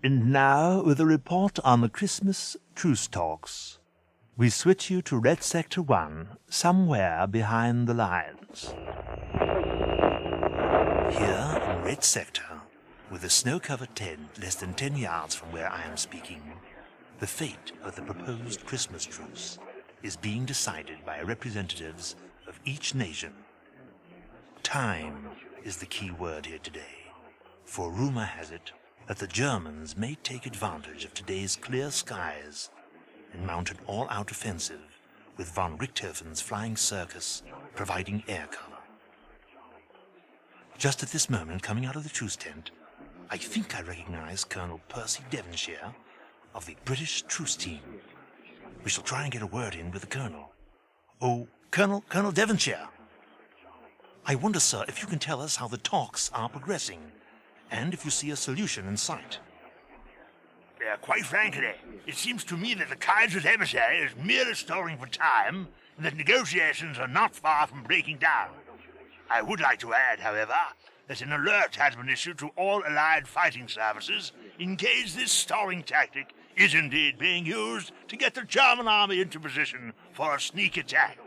And now, with a report on the Christmas truce talks, we switch you to Red Sector 1, somewhere behind the lines. Here in Red Sector, with a snow-covered tent less than 10 yards from where I am speaking, the fate of the proposed Christmas truce is being decided by representatives of each nation. Time is the key word here today, for rumor has it that the Germans may take advantage of today's clear skies and mount an all-out offensive with von Richthofen's flying circus providing air cover. Just at this moment, coming out of the truce tent, I think I recognize Colonel Percy Devonshire of the British truce team. We shall try and get a word in with the Colonel. Oh, Colonel Devonshire. I wonder, sir, if you can tell us how the talks are progressing, and if you see a solution in sight. Quite frankly, it seems to me that the Kaiser's emissary is merely stalling for time, and that negotiations are not far from breaking down. I would like to add, however, that an alert has been issued to all Allied fighting services in case this stalling tactic is indeed being used to get the German army into position for a sneak attack.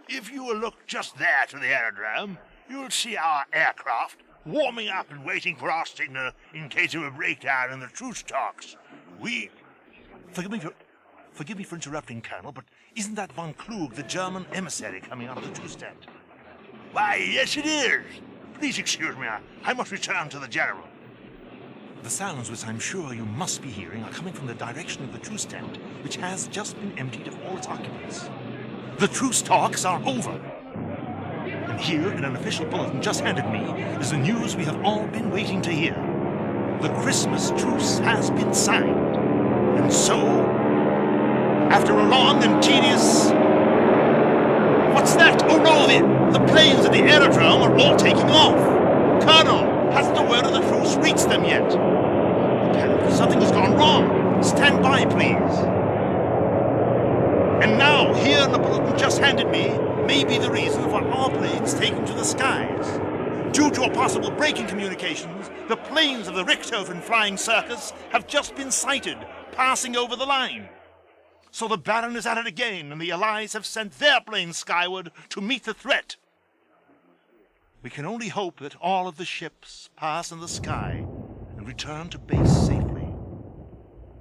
If you will look just there to the aerodrome, you will see our aircraft warming up and waiting for our signal in case of a breakdown in the truce talks. Forgive me for interrupting, Colonel, but isn't that von Klug, the German emissary, coming out of the truce tent? Why, yes it is. Please excuse me, I must return to the General. The sounds which I'm sure you must be hearing are coming from the direction of the truce tent, which has just been emptied of all its occupants. The truce talks are over. And here, in an official bulletin just handed me, is the news we have all been waiting to hear. The Christmas truce has been signed. And so, after a long and tedious... What's that? Oh no, the planes at the aerodrome are all taking off. Colonel, hasn't the word of the truce reached them yet? Apparently something has gone wrong. Stand by, please. And now, here in the bulletin just handed me, may be the reason for our planes taking to the skies. Due to a possible break in communications, the planes of the Richthofen flying circus have just been sighted, passing over the line. So the Baron is at it again, and the Allies have sent their planes skyward to meet the threat. We can only hope that all of the ships pass in the sky and return to base safely.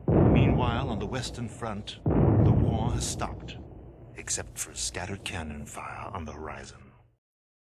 Meanwhile, on the Western Front, the war has stopped, except for scattered cannon fire on the horizon.